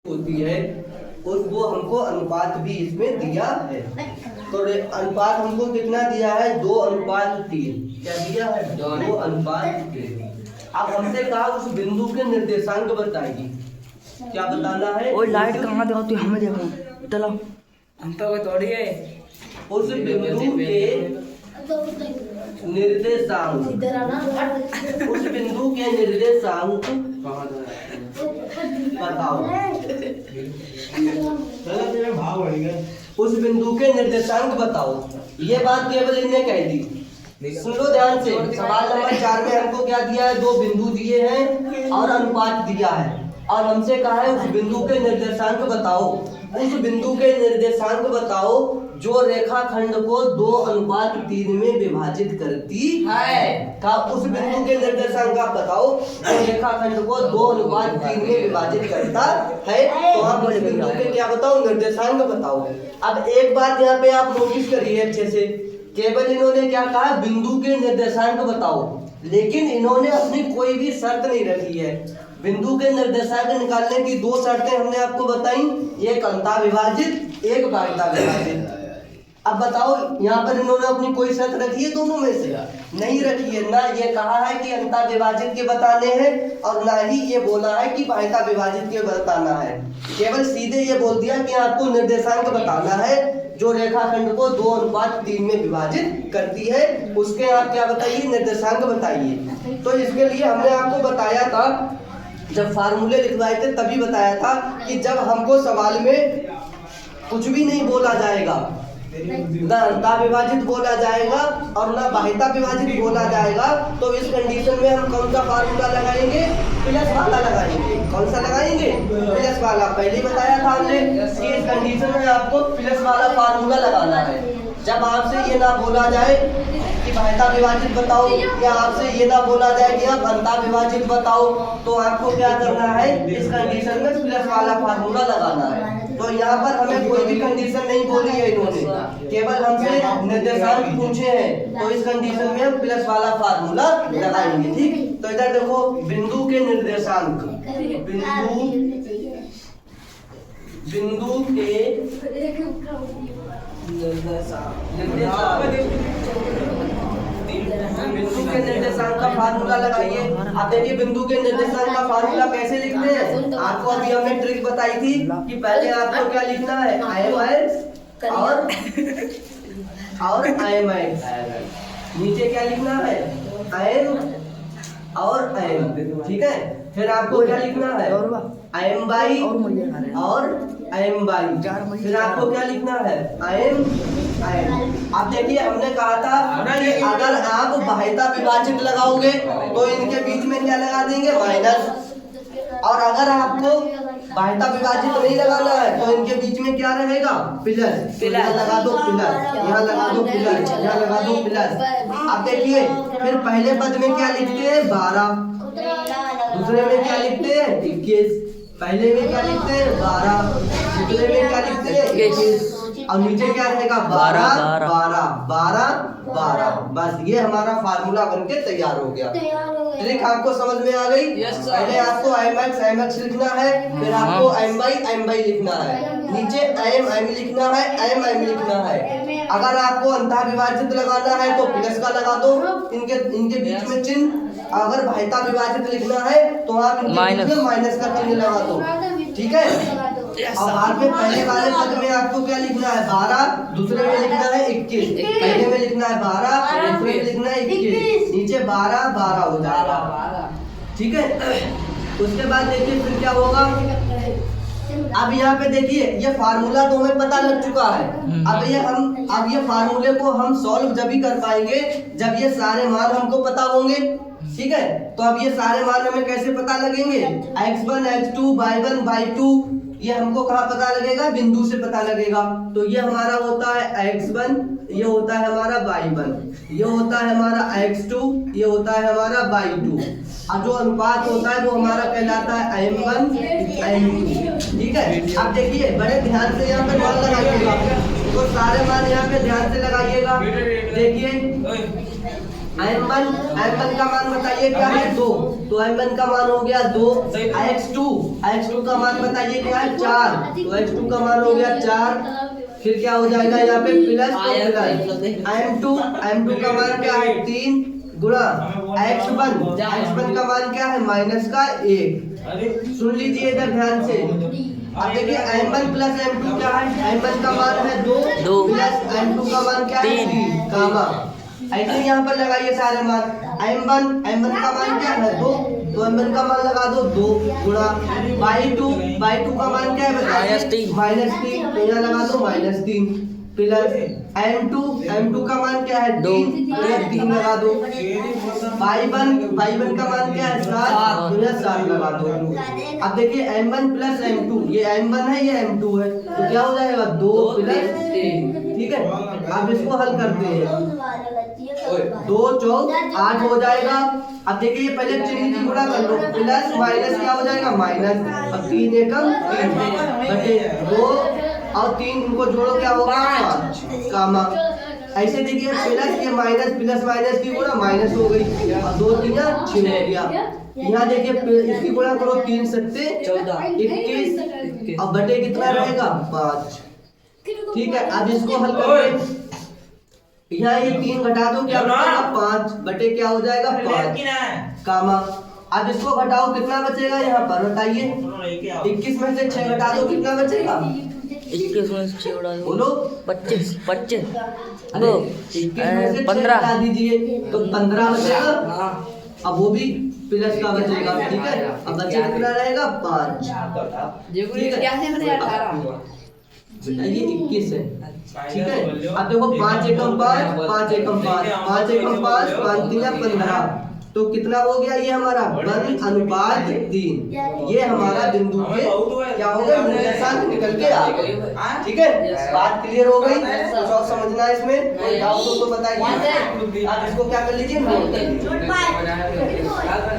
होती है और वो हमको अनुपात भी इसमें दिया है। तो अनुपात हमको कितना दिया है? 2:3। क्या दिया है? 2:3। अब हमसे कहा उस बिंदु के निर्देशांक बताइए। क्या बताना है? और लाइट कहाँ देखो तू? हमें देखो चलो हम तो थोड़ी है उस बिंदु के निर्देशांक, उस बिंदु के निर्देशांक बताओ। उस बिंदु के निर्देशांक बताओ। ये बात केवल इन्हें कह दी। सुन लो ध्यान से। सवाल नंबर 4 में हमको क्या दिया है? 2 बिंदु दिए हैं और अनुपात दिया है और हमसे कहा है उस बिंदु के निर्देशांक बताओ। उस बिंदु के निर्देशांक बताओ जो रेखाखंड को 2:3 में विभाजित करती है। का उस बिंदु के निर्देशांक आप बताओ जो रेखाखंड को 2:3 में विभाजित करता है। तो आप उस बिंदु के क्या बताओ? निर्देशांक बताओ। अब एक बात यहाँ पे आप नोटिस करिए अच्छे से। केवल इन्होंने क्या कहा? बिंदु के निर्देशांक बताओ, लेकिन इन्होंने अपनी कोई भी शर्त नहीं रखी है। बिंदु के निर्देशांक निकालने की 2 शर्तें हमने आपको बताई, एक अंतः विभाजित, एक बाह्यता विभाजित। अब बताओ यहाँ पर इन्होंने अपनी कोई शर्त रखी है? दोनों में से नहीं रखी है। ना ये कहा है कि अंतः विभाजित के बताने हैं और ना ही ये बोला है कि बाह्यता विभाजित के बताना है। केवल सीधे ये बोल दिया कि आपको निर्देशांक बताना है जो रेखाखंड को 2:3 में विभाजित करती है। उसके आप क्या बताइए? निर्देशांक बताइए। तो इसके लिए हमने आपको बताया था, जब फार्मूले लिखवाए थे तभी बताया था कि जब हमको सवाल में कुछ भी नहीं बोला जाएगा, ना अंतः विभाजित बोला जाएगा और ना बाह्यता विभाजित बोला जाएगा, तो इस कंडीशन में हम कौन सा फार्मूला लगाएंगे? प्लस वाला लगाएंगे। कौन सा लगाएंगे? प्लस वाला। पहले बताया था हमने कि इस कंडीशन में आपको प्लस वाला फार्मूला लगाना है। जब आपसे ये ना बोला जाए कि बाह्यता विभाजित बताओ या आपसे ये ना बोला जाए कि आप अंतः विभाजित बताओ, तो आपको क्या करना है? इस कंडीशन में प्लस वाला फार्मूला लगाना है। तो यहाँ पर हमें कोई भी कंडीशन नहीं बोली है इन्होंने, केवल हमसे निर्देशांक पूछे हैं। तो इस कंडीशन में हम प्लस वाला फार्मूला लगाएंगे। ठीक, तो इधर देखो बिंदु के निर्देशांक, बिंदु के निर्देशांक का फार्मूला लगाइए। आप देखिए बिंदु के निर्देशांक का फार्मूला कैसे लिखते हैं। आपको अभी हमने ट्रिक बताई थी कि पहले आपको क्या लिखना है? IMI और IMI। नीचे क्या लिखना है? IM और IM। ठीक है, फिर आपको क्या लिखना है? IMY और IMY। फिर आपको क्या लिखना है? IM। अब देखिए हमने कहा था कि अगर आप बाह्यता विभाजित लगाओगे तो इनके बीच में क्या लगा देंगे? माइनस। और अगर आपको बाह्यता विभाजित नहीं लगाना है तो इनके बीच में क्या रहेगा? प्लस। यहाँ लगा दो प्लस, यहाँ लगा दो प्लस, यहाँ लगा दो प्लस। अब देखिए फिर पहले पद में क्या लिखते हैं? 12। दूसरे में क्या लिखते हैं? 21। पहले में क्या लिखते हैं? 12। दूसरे में क्या लिखते हैं? 21। और नीचे क्या रहेगा? 12 12 12 12। बस ये हमारा फार्मूला बनके तैयार हो गया। ट्रिक आपको समझ में आ गई? पहले आपको IMX लिखना है, फिर आपको IMY लिखना है, नीचे IM लिखना है, IM लिखना है। अगर आपको अंतः विभाजित लगाना है तो प्लस का लगा दो इनके बीच में चिन्ह। अगर बाह्यता विभाजित लिखना है तो आप इनके बीच में माइनस का चिन्ह लगा दो। ठीक है, और बाद में पहले वाले पद में आपको क्या लिखना है? 12। दूसरे में लिखना है 21। पहले में लिखना है 12, दूसरे में लिखना है 21। नीचे 12 12 हो जाएगा। ठीक है, उसके बाद देखिए फिर क्या होगा। अब यहाँ पे देखिए ये फार्मूला तो हमें पता लग चुका है। अब ये फार्मूले को हम सॉल्व जब ही कर पाएंगे जब ये सारे मान हमको पता होंगे। ठीक है, तो अब ये सारे मान हमें कैसे पता लगेंगे? x1 x2 y1 y2 ये हमको कहाँ पता लगेगा? बिंदु से पता लगेगा। तो ये हमारा होता है x1, ये होता है हमारा y1, ये होता है हमारा x2, ये होता है हमारा y2। अब जो अनुपात होता है वो हमारा कहलाता है M1 M2। ठीक है, अब देखिए बड़े ध्यान से यहाँ पे मान लगाइएगा। तो सारे मान यहाँ पे ध्यान से लगाइएगा। देखिए m1 का मान बताइए क्या है 2, तो m1 का मान हो गया 2। x2 का मान बताइए क्या है 4, तो x2 का मान हो गया 4। फिर क्या हो जाएगा यहाँ पे प्लस m2 का मान क्या है 3 गुणा x1 का मान क्या है माइनस का 1। सुन लीजिए इधर ध्यान से। अब देखिए m1 प्लस m2 क्या है, m1 का मान है 2 प्लस m2 का मान क्या है 3 कामा। ऐसे यहाँ पर लगाइए सारे मान। m1 का मान क्या है 2, तो m1 का मान लगा दो 2 गुणा y2 का मान क्या है बताइए -3, तो यहाँ लगा दो -3 प्लस m2 का मान क्या है 3, तो यहाँ 3 लगा दो। y1 का मान क्या है 7, तो यहाँ 7 लगा दो। अब देखिए m1 प्लस m2, ये m1 है ये m2 है, तो क्या हो जाएगा 2 प्लस 3। ठीक है, अब इसको हल करते हैं। 2 चौक 8 हो जाएगा। अब देखिए ये पहले चिन्ह की गुणा कर लो, प्लस माइनस क्या हो जाएगा माइनस। अब 3 एकम 3 बटे 2 और 3 इनको जोड़ो क्या होगा 5 कामा। ऐसे देखिए प्लस के माइनस प्लस माइनस की गुणा माइनस हो गई और 2 3 6 हो गया। यहाँ देखिए इसकी गुणा करो 3 सत्ते 21 और बटे कितना रहेगा 5। ठीक है, अब इसको हल करके यहाँ ये 3 घटा दो क्या बचेगा 5 बटे क्या हो जाएगा 5 कामा। अब इसको घटाओ कितना बचेगा यहाँ पर बताइए। 21 में से 6 घटा दो कितना बचेगा 21 में से 6 उड़ा दो बोलो 25 अरे 21 में से 6 घटा दीजिए तो 15 बचेगा। अब वो भी प्लस का बचेगा। ठीक है, अब बचे कितना रहेगा 5। ठीक है, ये 21 है। ठीक है, अब देखो 5 एकम 5 5 एकम 5 5 एकम 5 5 3 15, तो कितना हो गया ये हमारा 1:3। ये हमारा बिंदु के क्या हो गया निर्देशांक निकल के आ गए। ठीक है, बात क्लियर हो गई। कुछ और समझना है इसमें कोई डाउट हो तो बताइए। आप इसको क्या कर लीजिए नोट कर लीजिए।